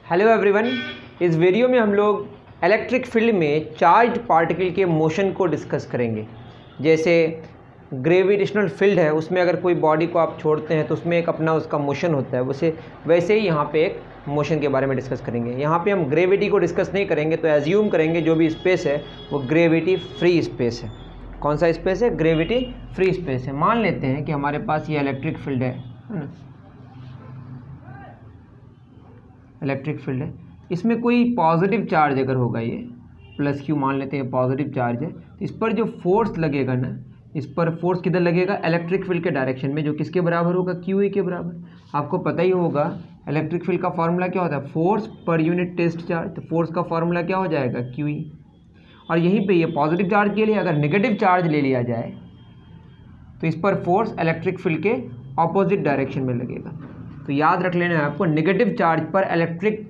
Hello everyone, इस video में हम लोग इलेक्ट्रिक फील्ड में चार्ज पार्टिकल के मोशन को डिस्कस करेंगे। जैसे ग्रेविटेशनल फील्ड है, उसमें अगर कोई बॉडी को आप छोड़ते हैं तो उसमें एक अपना उसका मोशन होता है, वैसे ही यहाँ पे एक मोशन के बारे में डिस्कस करेंगे। यहाँ पे हम ग्रेविटी को डिस्कस नहीं करेंगे, तो एज्यूम करेंगे जो भी स्पेस है वो ग्रेविटी फ्री स्पेस है। कौन सा स्पेस है? ग्रेविटी फ्री स्पेस है। मान लेते हैं कि हमारे पास ये इलेक्ट्रिक फील्ड है ना, इलेक्ट्रिक फील्ड है। इसमें कोई पॉजिटिव चार्ज अगर होगा, ये प्लस क्यू मान लेते हैं, पॉजिटिव चार्ज है, तो इस पर जो फोर्स लगेगा ना, इस पर फोर्स किधर लगेगा? इलेक्ट्रिक फील्ड के डायरेक्शन में, जो किसके बराबर होगा? क्यू ए के बराबर। आपको पता ही होगा इलेक्ट्रिक फील्ड का फॉर्मूला क्या होता है? फोर्स पर यूनिट टेस्ट चार्ज। तो फोर्स का फॉर्मूला क्या हो जाएगा? Q E. और यहीं पे ये पॉजिटिव चार्ज के लिए अगर नेगेटिव चार्ज ले लिया जाए तो इस पर फोर्स इलेक्ट्रिक फील्ड के ऑपोजिट डायरेक्शन में लगेगा। तो याद रख लेना है आपको, नेगेटिव चार्ज पर इलेक्ट्रिक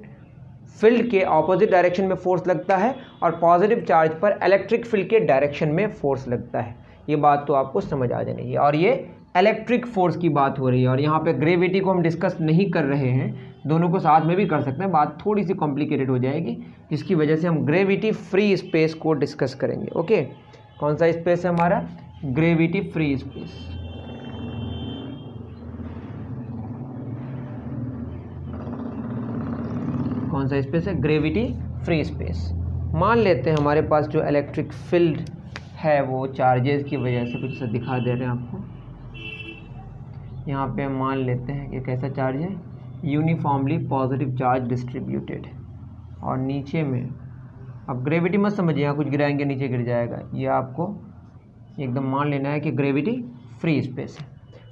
फील्ड के ऑपोजिट डायरेक्शन में फोर्स लगता है और पॉजिटिव चार्ज पर इलेक्ट्रिक फील्ड के डायरेक्शन में फोर्स लगता है। ये बात तो आपको समझ आ जानी है। और ये इलेक्ट्रिक फोर्स की बात हो रही है, और यहाँ पे ग्रेविटी को हम डिस्कस नहीं कर रहे हैं, दोनों को साथ में भी कर सकते हैं, बात थोड़ी सी कॉम्प्लिकेटेड हो जाएगी, जिसकी वजह से हम ग्रेविटी फ्री स्पेस को डिस्कस करेंगे। ओके, कौन सा स्पेस है हमारा? Gravity free space. कौन सा स्पेस है? Gravity free space. मान लेते हैं हमारे पास जो इलेक्ट्रिक फील्ड है वो चार्जेस की वजह से कुछ दिखा दे रहे हैं आपको। यहाँ पे हम मान लेते हैं कि कैसा चार्ज है? Uniformly positive charge distributed. और नीचे में, अब ग्रेविटी मत समझिए, यहाँ कुछ गिराएंगे नीचे गिर जाएगा, ये आपको एकदम मान लेना है कि ग्रेविटी फ्री स्पेस है।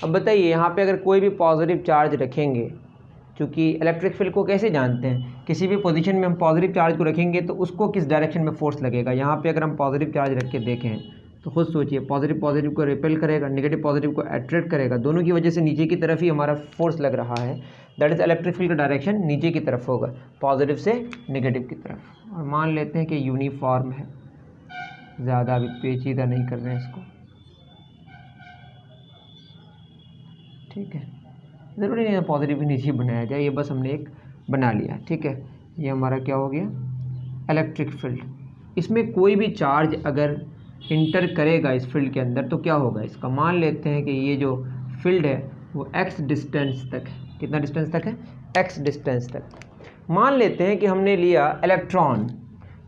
अब बताइए, यहाँ पे अगर कोई भी पॉजिटिव चार्ज रखेंगे, क्योंकि इलेक्ट्रिक फील्ड को कैसे जानते हैं? किसी भी पोजीशन में हम पॉजिटिव चार्ज को रखेंगे तो उसको किस डायरेक्शन में फोर्स लगेगा। यहाँ पे अगर हम पॉजिटिव चार्ज रख के देखें तो खुद सोचिए, पॉजिटिव पॉजिटिव को रिपेल करेगा, नेगेटिव पॉजिटिव को अट्रैक्ट करेगा, दोनों की वजह से नीचे की तरफ ही हमारा फोर्स लग रहा है। दैट इज इलेक्ट्रिक फील्ड का डायरेक्शन नीचे की तरफ होगा, पॉजिटिव से नेगेटिव की तरफ। और मान लेते हैं कि यूनिफॉर्म है, ज़्यादा अभी पेचीदा नहीं कर रहे हैं इसको, ठीक है। ज़रूरी नहीं है पॉजिटिव भी नीचे बनाया जाए, ये बस हमने एक बना लिया, ठीक है। ये हमारा क्या हो गया? Electric field. इसमें कोई भी चार्ज अगर इंटर करेगा इस फील्ड के अंदर तो क्या होगा इसका? मान लेते हैं कि ये जो फील्ड है वो एक्स डिस्टेंस तक है। कितना डिस्टेंस तक है? एक्स डिस्टेंस तक। मान लेते हैं कि हमने लिया इलेक्ट्रॉन,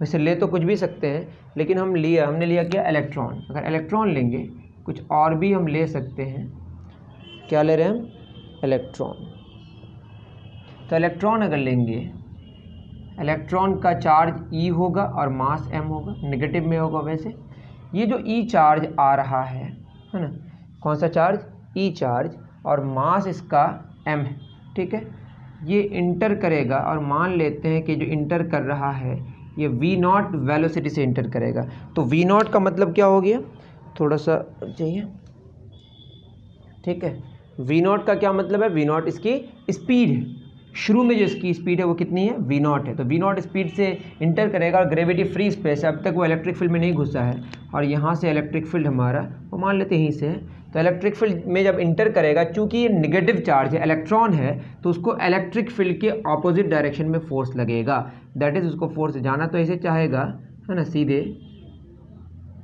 वैसे ले तो कुछ भी सकते हैं, लेकिन हमने लिया क्या? इलेक्ट्रॉन। अगर इलेक्ट्रॉन लेंगे, कुछ और भी हम ले सकते हैं। क्या ले रहे हैं हम? इलेक्ट्रॉन। तो इलेक्ट्रॉन अगर लेंगे, इलेक्ट्रॉन का चार्ज ई होगा और मास एम होगा, नेगेटिव में होगा। वैसे ये जो ई चार्ज आ रहा है ना, कौन सा चार्ज? ई चार्ज, और मास इसका एम है, ठीक है। ये इंटर करेगा, और मान लेते हैं कि जो इंटर कर रहा है ये वी नॉट वेलोसिटी से इंटर करेगा। तो वी नॉट का मतलब क्या हो गया? थोड़ा सा चाहिए, ठीक है। वी नॉट का क्या मतलब है? वी नॉट इसकी स्पीड है। शुरू में जो इसकी स्पीड है वो कितनी है? वी नॉट है। तो वी नॉट स्पीड से इंटर करेगा, और ग्रेविटी फ्री स्पेस है, अब तक वो इलेक्ट्रिक फील्ड में नहीं घुसा है, और यहाँ से इलेक्ट्रिक फील्ड हमारा वो मान लेते हैं यहीं से है। तो इलेक्ट्रिक फील्ड में जब इंटर करेगा, चूँकि ये नेगेटिव चार्ज है, इलेक्ट्रॉन है, तो उसको इलेक्ट्रिक फील्ड के ऑपोजिट डायरेक्शन में फोर्स लगेगा। दैट इज़, उसको फोर्स जाना तो ऐसे चाहेगा, है ना,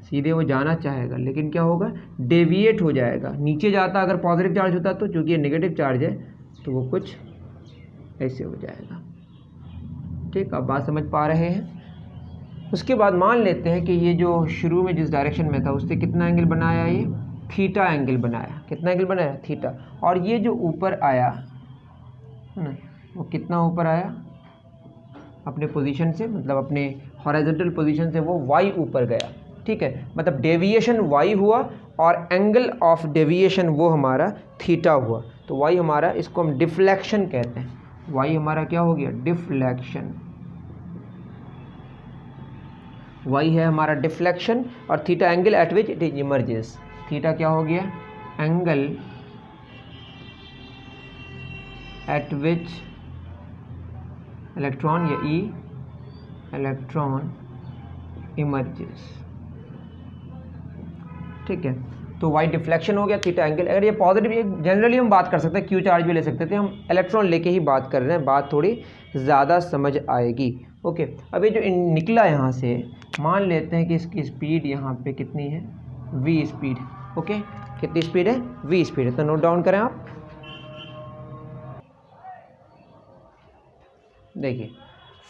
सीधे वो जाना चाहेगा, लेकिन क्या होगा? डेविएट हो जाएगा। नीचे जाता अगर पॉजिटिव चार्ज होता तो, क्योंकि ये नेगेटिव चार्ज है तो वो कुछ ऐसे हो जाएगा, ठीक। अब बात समझ पा रहे हैं? उसके बाद मान लेते हैं कि ये जो शुरू में जिस डायरेक्शन में था उससे कितना एंगल बनाया? ये थीटा एंगल बनाया। कितना एंगल बनाया? थीटा। और ये जो ऊपर आया है ना, वो कितना ऊपर आया? अपने पोजीशन से, मतलब अपने हॉरिजॉन्टल पोजीशन से वो वाई ऊपर गया, ठीक है। मतलब डेविएशन वाई हुआ और एंगल ऑफ डेविएशन वो हमारा थीटा हुआ। तो वाई हमारा, इसको हम डिफ्लेक्शन कहते हैं। वाई हमारा क्या हो गया? डिफ्लेक्शन। वाई है हमारा डिफ्लेक्शन, और theta angle eight which it emerges. Theta क्या हो गया? एंगल एट विच इलेक्ट्रॉन या ई इलेक्ट्रॉन इमर्जेस, ठीक है। तो वाई डिफ्लेक्शन हो गया, थीटा एंगल। अगर ये पॉजिटिव, जनरली हम बात कर सकते हैं क्यू चार्ज भी ले सकते थे, हम इलेक्ट्रॉन लेके ही बात कर रहे हैं, बात थोड़ी ज़्यादा समझ आएगी। ओके, अब ये जो निकला यहाँ से, मान लेते हैं कि इसकी स्पीड यहाँ पे कितनी है, v स्पीड। ओके, कितनी स्पीड है, v स्पीड है। तो नोट डाउन करें आप। देखिए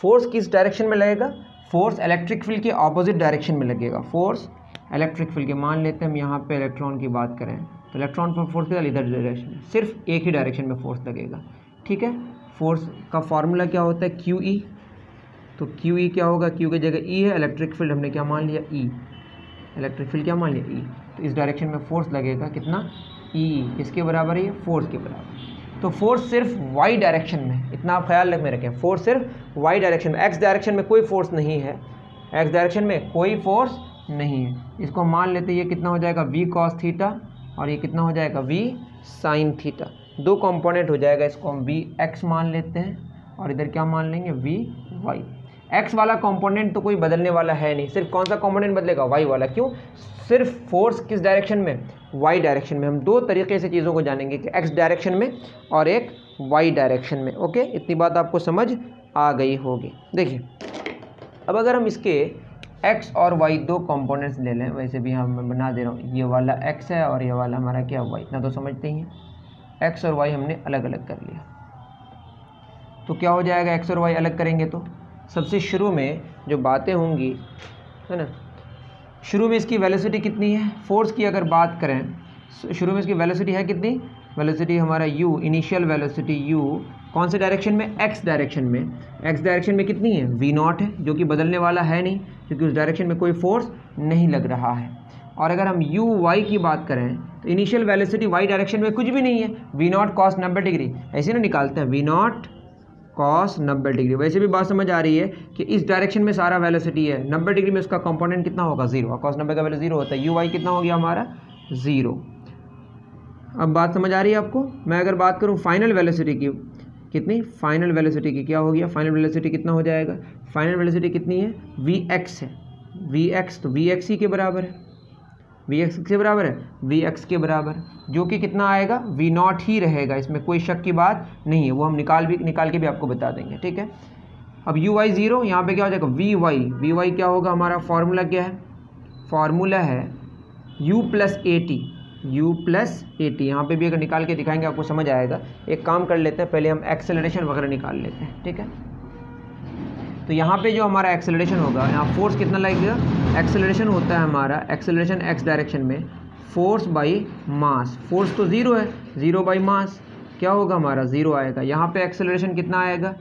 फोर्स किस डायरेक्शन में लगेगा, फोर्स इलेक्ट्रिक फील्ड के ऑपोजिट डायरेक्शन में लगेगा। फोर्स इलेक्ट्रिक फील्ड के, मान लेते हैं हम यहाँ पे इलेक्ट्रॉन की बात करें तो इलेक्ट्रॉन पर फोर्स किधर, इधर डायरेक्शन में, सिर्फ एक ही डायरेक्शन में फोर्स लगेगा। ठीक है, फोर्स का फॉर्मूला क्या होता है, क्यू ई। तो क्यू ई क्या होगा, क्यू की जगह ई है, इलेक्ट्रिक फील्ड हमने क्या मान लिया, ई। इलेक्ट्रिक फील्ड क्या मान लिया, ई। तो इस डायरेक्शन में फोर्स लगेगा कितना, ई। किसके बराबर है, फोर्स के बराबर। तो फोर्स सिर्फ वाई डायरेक्शन में, इतना आप ख्याल में रखें, फोर्स सिर्फ वाई डायरेक्शन में, एक्स डायरेक्शन में कोई फोर्स नहीं है, एक्स डायरेक्शन में कोई फोर्स नहीं है। इसको मान लेते हैं, ये कितना हो जाएगा, v cos थीटा, और ये कितना हो जाएगा, v sin थीटा। दो कंपोनेंट हो जाएगा, इसको हम v x मान लेते हैं और इधर क्या मान लेंगे, v y। x वाला कंपोनेंट तो कोई बदलने वाला है नहीं, सिर्फ कौन सा कंपोनेंट बदलेगा, y वाला। क्यों, सिर्फ फोर्स किस डायरेक्शन में, y डायरेक्शन में। हम दो तरीके से चीज़ों को जानेंगे कि x डायरेक्शन में और एक y डायरेक्शन में। ओके, इतनी बात आपको समझ आ गई होगी। देखिए अब अगर हम इसके x और y दो कंपोनेंट्स ले लें, वैसे भी हम बना दे रहा हूँ, ये वाला x है और ये वाला हमारा क्या, y। इतना तो समझते ही हैं, x और y हमने अलग अलग कर लिया। तो क्या हो जाएगा, x और y अलग करेंगे तो सबसे शुरू में जो बातें होंगी, है ना, शुरू में इसकी वेलोसिटी कितनी है, फोर्स की अगर बात करें, शुरू में इसकी वेलोसिटी है कितनी, वेलोसिटी हमारा u, इनिशियल वेलोसिटी u, कौन से डायरेक्शन में, x डायरेक्शन में। x डायरेक्शन में कितनी है, v नॉट है, जो कि बदलने वाला है नहीं, क्योंकि उस डायरेक्शन में कोई फोर्स नहीं लग रहा है। और अगर हम u y की बात करें तो इनिशियल वेलोसिटी y डायरेक्शन में कुछ भी नहीं है, v नॉट कॉस 90 डिग्री, ऐसे ना निकालते हैं, v नॉट कॉस 90 डिग्री। वैसे भी बात समझ आ रही है कि इस डायरेक्शन में सारा वेलोसिटी है, 90 डिग्री में उसका कंपोनेंट कितना होगा, 0। कॉस 90 का वैल्यू 0 होता है, u y कितना हो गया हमारा, 0। अब बात समझ आ रही है आपको। मैं अगर बात करूं फाइनल वेलोसिटी की, कितनी, फाइनल वेलोसिटी की क्या हो गया, फाइनल वेलोसिटी कितना हो जाएगा, फाइनल वेलोसिटी कितनी है, vx है, vx, तो vx ही के बराबर है, vx के बराबर है, vx के बराबर, जो कि कितना आएगा, v नॉट ही रहेगा, इसमें कोई शक की बात नहीं है, वो हम निकाल के भी आपको बता देंगे। ठीक है, अब u y 0, यहाँ पे क्या हो जाएगा, vy, vy क्या होगा हमारा, फॉर्मूला क्या है, फॉर्मूला है u plus A T, u plus A T. यहाँ पर भी अगर निकाल के दिखाएंगे आपको समझ आएगा। एक काम कर लेते हैं, पहले हम एक्सेलरेशन वगैरह निकाल लेते हैं। ठीक है, तो यहाँ पे जो हमारा एक्सेलरेशन होगा, यहाँ फोर्स कितना लगेगा, एक्सेलरेशन होता है हमारा, एक्सेलरेशन एक्स डायरेक्शन में, फोर्स बाई मास। फोर्स तो 0 है, 0 बाई मास क्या होगा हमारा, 0 आएगा। यहाँ पे एक्सेलरेशन कितना आएगा,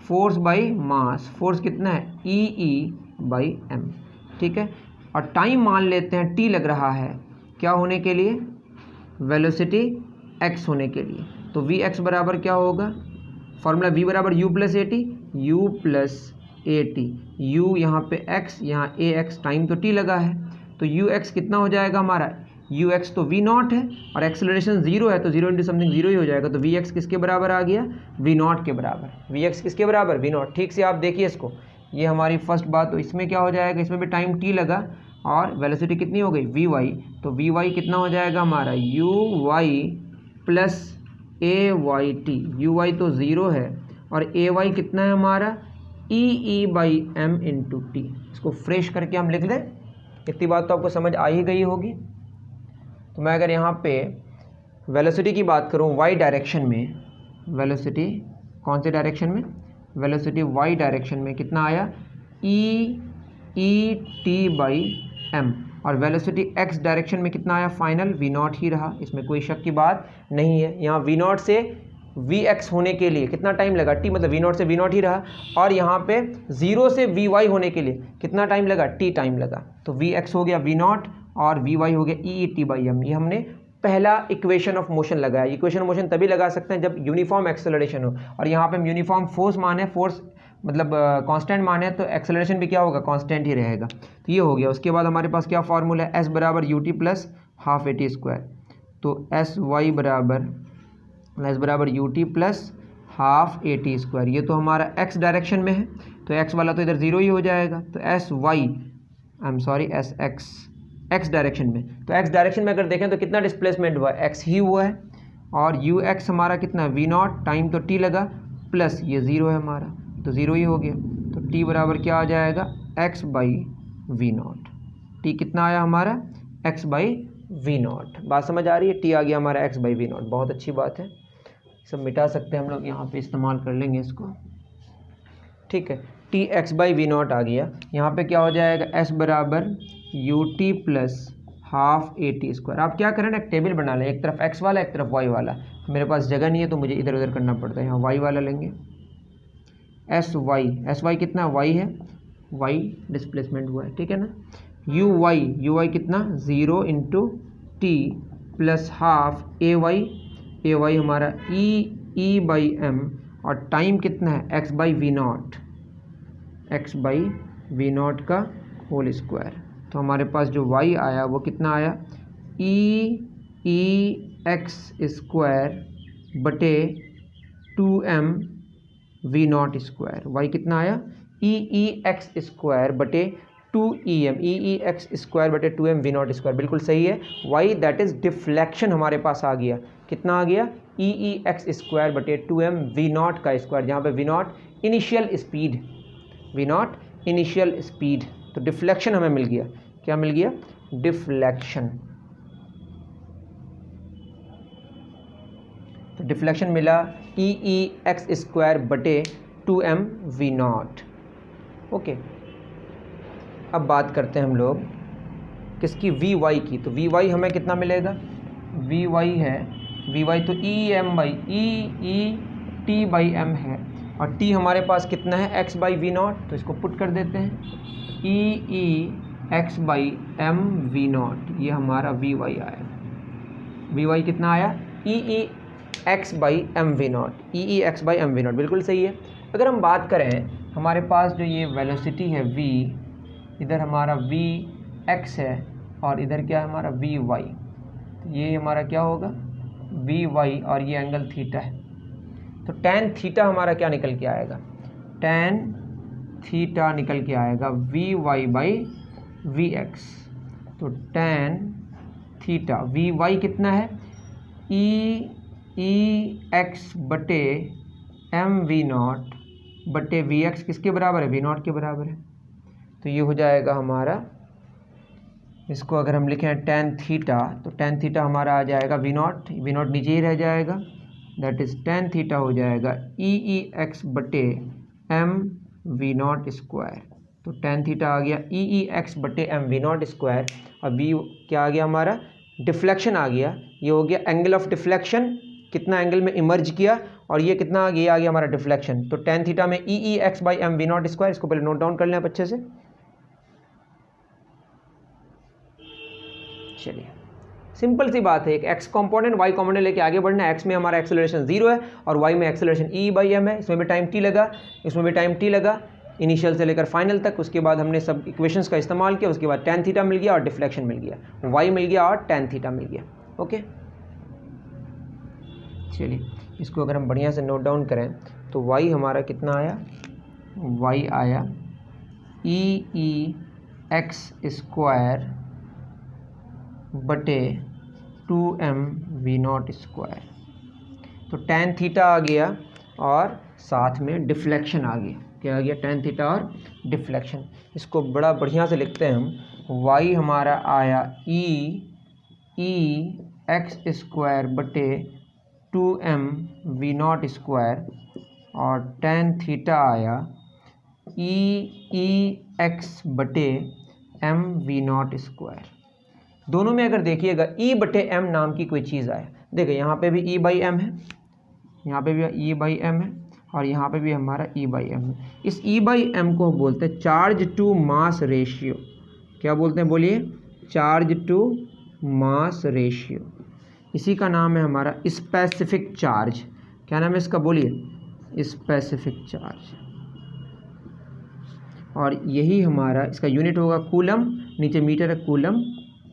फोर्स बाई मास, फोर्स कितना है, ई बाई एम। ठीक है, और टाइम मान लेते हैं t लग रहा है, क्या होने के लिए, वेलोसिटी x होने के लिए। तो vx बराबर क्या होगा, फॉर्मूला v बराबर u plus A T, u plus A T, u यहाँ पे x, यहाँ ए एक्स, टाइम तो t लगा है, तो ux कितना हो जाएगा हमारा, ux तो v नॉट है और एक्सेलरेशन 0 है, तो 0 इंटू समथिंग 0 ही हो जाएगा। तो vx किसके बराबर आ गया, v नॉट के बराबर। vx किसके बराबर, v नॉट। ठीक से आप देखिए इसको, ये हमारी फर्स्ट बात। तो इसमें क्या हो जाएगा, इसमें भी टाइम t लगा और वेलोसिटी कितनी हो गई, vy, तो vy कितना हो जाएगा हमारा, uy plus a y t. U y तो 0 है और ए वाई कितना है हमारा, e by m into t. इसको फ्रेश करके हम लिख दें, इतनी बात तो आपको समझ आ ही गई होगी। तो मैं अगर यहाँ पे वेलोसिटी की बात करूँ वाई डायरेक्शन में, वेलोसिटी कौन से डायरेक्शन में, वेलोसिटी वाई डायरेक्शन में कितना आया, ई टी बाई एम, और वेलोसिटी एक्स डायरेक्शन में कितना आया, फाइनल वी नॉट ही रहा, इसमें कोई शक की बात नहीं है। यहाँ वी नॉट से वी एक्स होने के लिए कितना टाइम लगा, टी मतलब वी नॉट से वी नॉट ही रहा, और यहाँ पे 0 से वी वाई होने के लिए कितना टाइम लगा, टी टाइम लगा। तो वी एक्स हो गया वी नॉट और वी वाई हो गया ई टी बाई एम। ये हमने पहला इक्वेशन ऑफ मोशन लगाया। इक्वेशन ऑफ मोशन तभी लगा सकते हैं जब यूनिफॉर्म एक्सेलरेशन हो, और यहाँ पे हम यूनिफॉर्म फोर्स माने, फोर्स मतलब कांस्टेंट माने, तो एक्सेलरेशन भी क्या होगा, कांस्टेंट ही रहेगा। तो ये हो गया। उसके बाद हमारे पास क्या फार्मूला है, एस बराबर u t plus half a t square. तो एस वाई बराबर u t plus half a t square. ये तो हमारा एक्स डायरेक्शन में है, तो एक्स वाला तो इधर 0 ही हो जाएगा। तो एस एक्स डायरेक्शन में। तो एक्स डायरेक्शन में अगर देखें तो कितना डिस्प्लेसमेंट हुआ है, एक्स ही हुआ है। और यू एक्स हमारा कितना, वी नॉट, टाइम तो टी लगा, प्लस ये ज़ीरो है हमारा, तो ज़ीरो ही हो गया। तो टी बराबर क्या आ जाएगा, x by v naught. T कितना आया हमारा, एक्स बाई वी नॉट। बात समझ आ रही है, टी आ गया हमारा एक्स बाई वी नॉट। बहुत अच्छी बात है, सब मिटा सकते हैं हम लोग, यहाँ पे इस्तेमाल कर लेंगे इसको। ठीक है, t x by v naught आ गया। यहाँ पे क्या हो जाएगा, एस बराबर u t plus half a t square. आप क्या करें ना, एक टेबल बना लें, एक तरफ एक्स वाला एक तरफ वाई वाला। मेरे पास जगह नहीं है तो मुझे इधर उधर करना पड़ता है। यहाँ वाई वाला लेंगे, एस वाई कितना, वाई है, वाई डिस्प्लेसमेंट हुआ है, ठीक है ना। यू वाई कितना, 0 इंटू टी प्लस हाफ ए वाई हमारा ई बाई एम, और टाइम कितना है, एक्स बाई वी नॉट का होल स्क्वायर। तो हमारे पास जो y आया वो कितना आया, ई एक्स स्क्वायर बटे 2m we naught square. Y कितना आया, ई एक्स स्क्वायर बटे 2em, ई एक्स स्क्वायर बटे 2m वी नॉट स्क्वायर। बिल्कुल सही है, y दैट इज़ डिफ्लेक्शन हमारे पास आ गया। कितना आ गया, ई एक्स स्क्वायर बटे 2m वी नॉट का स्क्वायर, जहाँ पे वी नॉट इनिशियल स्पीड। तो डिफ्लेक्शन हमें मिल गया, क्या मिल गया, डिफ्लेक्शन। तो डिफ्लेक्शन मिला ई एक्स स्क्वायर बटे 2m वी नॉट। ओके, अब बात करते हैं हम लोग किसकी, वी वाई की। तो वी वाई हमें कितना मिलेगा, वी वाई है, वी वाई तो e m by e t by m है, और टी हमारे पास कितना है, एक्स बाई वी नॉट। तो इसको पुट कर देते हैं, e x by m v naught, ये हमारा वी वाई आया। वी वाई कितना आया, e x by m v naught, e x by m v naught. बिल्कुल सही है। अगर हम बात करें हमारे पास जो ये वेलोसिटी है v, इधर हमारा v x है और इधर क्या है हमारा v y। तो ये हमारा क्या होगा, v y, और ये एंगल थीटा है। तो tan थीटा हमारा क्या निकल के आएगा, tan थीटा निकल के आएगा v y by v x। तो tan थीटा v y कितना है, ई एक्स बटे एम वी नॉट बटे वी एक्स किसके बराबर है, वी नॉट के बराबर है। तो ये हो जाएगा हमारा, इसको अगर हम लिखें tan थीटा, तो tan थीटा हमारा आ जाएगा वी नॉट नीचे ही रह जाएगा, दैट इज़ tan थीटा हो जाएगा ई एक्स बटे एम वी नॉट स्क्वायर। तो tan थीटा आ गया ई एक्स बटे एम वी नॉट स्क्वायर, और वी क्या आ गया हमारा, डिफ्लेक्शन आ गया। ये हो गया एंगल ऑफ डिफ्लेक्शन, कितना एंगल में इमर्ज किया, और ये कितना आ गया हमारा डिफ्लेक्शन। तो tan थीटा में e x by m v naught square. इसको पहले नोट डाउन कर लें आप अच्छे से। चलिए, सिंपल सी बात है, एक x कंपोनेंट y कंपोनेंट लेके आगे बढ़ना है। x में हमारा एक्सेलरेशन 0 है और y में एक्सेलरेशन e बाई एम है। इसमें भी टाइम t लगा, इसमें भी टाइम t लगा, इनिशियल से लेकर फाइनल तक। उसके बाद हमने सब इक्वेशंस का इस्तेमाल किया, उसके बाद tan थीटा मिल गया और डिफ्लेक्शन मिल गया, y मिल गया और tan थीटा मिल गया। ओके, चलिए इसको अगर हम बढ़िया से नोट डाउन करें तो y हमारा कितना आया, y आया ई एक्स स्क्वायर बटे 2m वी नॉट स्क्वायर। तो tan थीटा आ गया और साथ में डिफ्लेक्शन आ गया। क्या आ गया, tan थीटा और डिफ्लेक्शन। इसको बड़ा बढ़िया से लिखते हैं हम, y हमारा आया ई एक्स स्क्वायर बटे 2m वी नॉट स्क्वायर, और tan थीटा आया ई एक्स बटे एम वी नॉट स्क्वायर। दोनों में अगर देखिएगा e बटे m नाम की कोई चीज़ आया, देखिए यहाँ पे भी e बाई एम है, यहाँ पे भी e बाई एम है, और यहाँ पे भी हमारा e बाई एम है। इस e बाई एम को बोलते हैं चार्ज टू मास रेशियो। क्या बोलते हैं, बोलिए, चार्ज टू मास रेशियो। इसी का नाम है हमारा स्पेसिफिक चार्ज। क्या नाम है इसका, बोलिए, स्पेसिफिक चार्ज। और यही हमारा, इसका यूनिट होगा कूलम, नीचे मीटर है, कूलम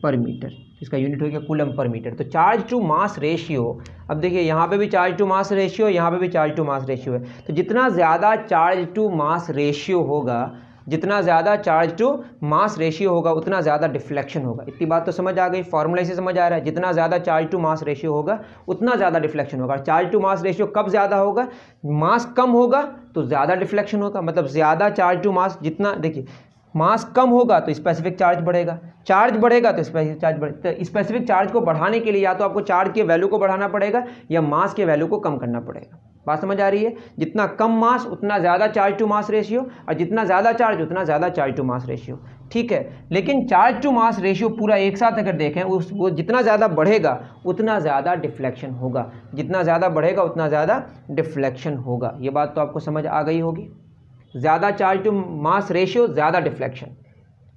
पर मीटर, इसका यूनिट हो गया कूलम पर मीटर। तो चार्ज टू मास रेशियो, अब देखिए यहाँ पे भी चार्ज टू मास रेशियो, यहाँ पे भी चार्ज टू मास रेशियो है। तो जितना ज़्यादा चार्ज टू मास रेशियो होगा जितना ज़्यादा चार्ज टू मास रेशियो होगा उतना ज़्यादा डिफ्लेक्शन होगा। इतनी बात तो समझ आ गई, फॉर्मूला से समझ आ रहा है। जितना ज़्यादा चार्ज टू मास रेशियो होगा उतना ज़्यादा डिफ्लेक्शन होगा। चार्ज टू मास रेशियो कब ज़्यादा होगा? मास कम होगा तो ज़्यादा डिफ्लेक्शन होगा। मतलब ज़्यादा चार्ज टू मास, जितना देखिए मास कम होगा तो स्पेसिफिक चार्ज बढ़ेगा, चार्ज बढ़ेगा तो स्पेसिफिक चार्ज बढ़ेगा। तो स्पेसिफिक चार्ज को बढ़ाने के लिए या तो आपको चार्ज के वैल्यू को बढ़ाना पड़ेगा या मास के वैल्यू को कम करना पड़ेगा। बात समझ आ रही है? जितना कम मास उतना ज़्यादा चार्ज टू मास रेशियो, और जितना ज़्यादा चार्ज उतना ज़्यादा चार्ज टू मास रेशियो। ठीक है, लेकिन चार्ज टू मास रेशियो पूरा एक साथ अगर देखें वो जितना ज़्यादा बढ़ेगा उतना ज़्यादा डिफ्लेक्शन होगा, जितना ज़्यादा बढ़ेगा उतना ज़्यादा डिफ्लेक्शन होगा। ये बात तो आपको समझ आ गई होगी। ज़्यादा चार्ज टू मास रेशियो ज़्यादा डिफ्लेक्शन,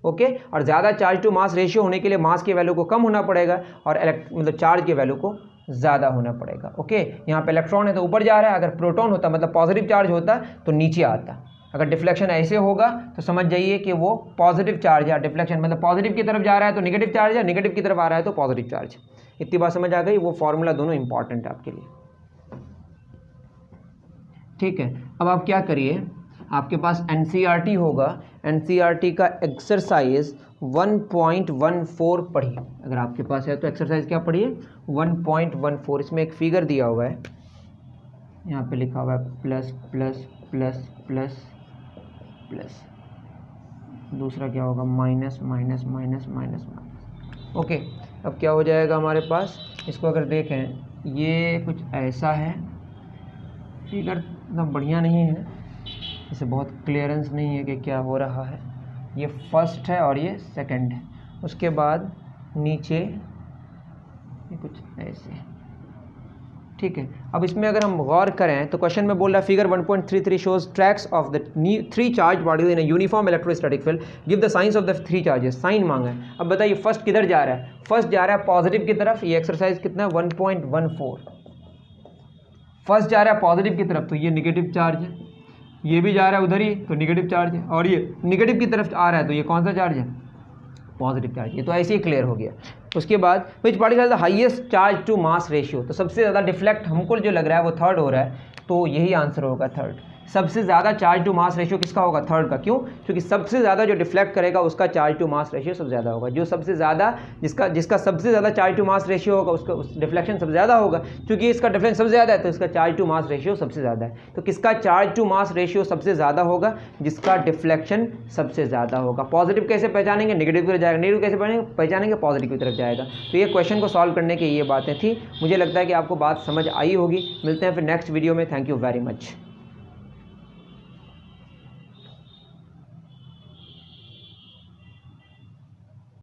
ओके। और ज़्यादा चार्ज टू मास रेशियो होने के लिए मास के वैल्यू को कम होना पड़ेगा और मतलब चार्ज के वैल्यू को ज़्यादा होना पड़ेगा, ओके। यहाँ पे इलेक्ट्रॉन है तो ऊपर जा रहा है, अगर प्रोटॉन होता मतलब पॉजिटिव चार्ज होता तो नीचे आता। अगर डिफ्लेक्शन ऐसे होगा तो समझ जाइए कि वो पॉजिटिव चार्ज है। डिफ्लेक्शन मतलब पॉजिटिव की तरफ जा रहा है तो नेगेटिव चार्ज है, नेगेटिव की तरफ आ रहा है तो पॉजिटिव चार्ज। इतनी बात समझ आ गई। वो फॉर्मूला दोनों इंपॉर्टेंट है आपके लिए, ठीक है। अब आप क्या करिए, आपके पास NCERT होगा, NCERT का एक्सरसाइज 1.14 पढ़िए। अगर आपके पास है तो एक्सरसाइज क्या पढ़िए? 1.14। इसमें एक फिगर दिया हुआ है, यहाँ पे लिखा हुआ है plus plus plus plus plus, दूसरा क्या होगा? Minus minus minus minus minus, okay. अब क्या हो जाएगा हमारे पास? इसको अगर देखें ये कुछ ऐसा है, फिगर एकदम बढ़िया नहीं है, इसे बहुत क्लियरेंस नहीं है कि क्या हो रहा है। ये फर्स्ट है और ये सेकंड है, उसके बाद नीचे ये कुछ ऐसे, ठीक है। अब इसमें अगर हम गौर करें तो क्वेश्चन में बोल रहा है figure 1.33 shows tracks of the 3 charge bodies in a uniform electrostatic field, give the signs of the 3 charges. Sign मांगा है। अब बताइए फर्स्ट किधर जा रहा है? फर्स्ट जा रहा है पॉजिटिव की तरफ। ये एक्सरसाइज कितना है? 1.14। फर्स्ट जा रहा है पॉजिटिव की तरफ तो ये नेगेटिव चार्ज है, ये भी जा रहा है उधर ही तो नेगेटिव चार्ज है, और ये नेगेटिव की तरफ आ रहा है तो ये कौन सा चार्ज है? Positive charge. ये तो ऐसे ही क्लियर हो गया। उसके बाद which particle has the highest charge to mass ratio, तो सबसे ज़्यादा डिफ्लेक्ट हमको जो लग रहा है वो थर्ड हो रहा है, तो यही आंसर होगा थर्ड। सबसे ज़्यादा चार्ज टू मास रेशियो किसका होगा? थर्ड का। क्यों? क्योंकि सबसे ज़्यादा जो डिफ्लेक्ट करेगा उसका चार्ज टू मास रेशियो सबसे ज़्यादा होगा। जो सबसे ज़्यादा जिसका सबसे ज़्यादा चार्ज टू मास रेशियो होगा उसका डिफ्लेक्शन सबसे ज़्यादा होगा। क्योंकि इसका डिफ्लेक्शन सबसे ज़्यादा है तो इसका चार्ज टू मास रेशियो सबसे ज़्यादा है। तो किसका चार्ज टू मास रेशियो सबसे ज़्यादा होगा? जिसका डिफ्लेक्शन सबसे ज़्यादा होगा। पॉजिटिव कैसे पहचानेंगे? नेगेटिव की तरफ जाएगा। नेगेटिव कैसे पहचानेंगे? पॉजिटिव की तरफ जाएगा। तो ये क्वेश्चन को सॉल्व करने की ये बातें थी। मुझे लगता है कि आपको बात समझ आई होगी। मिलते हैं फिर नेक्स्ट वीडियो में। Thank you very much.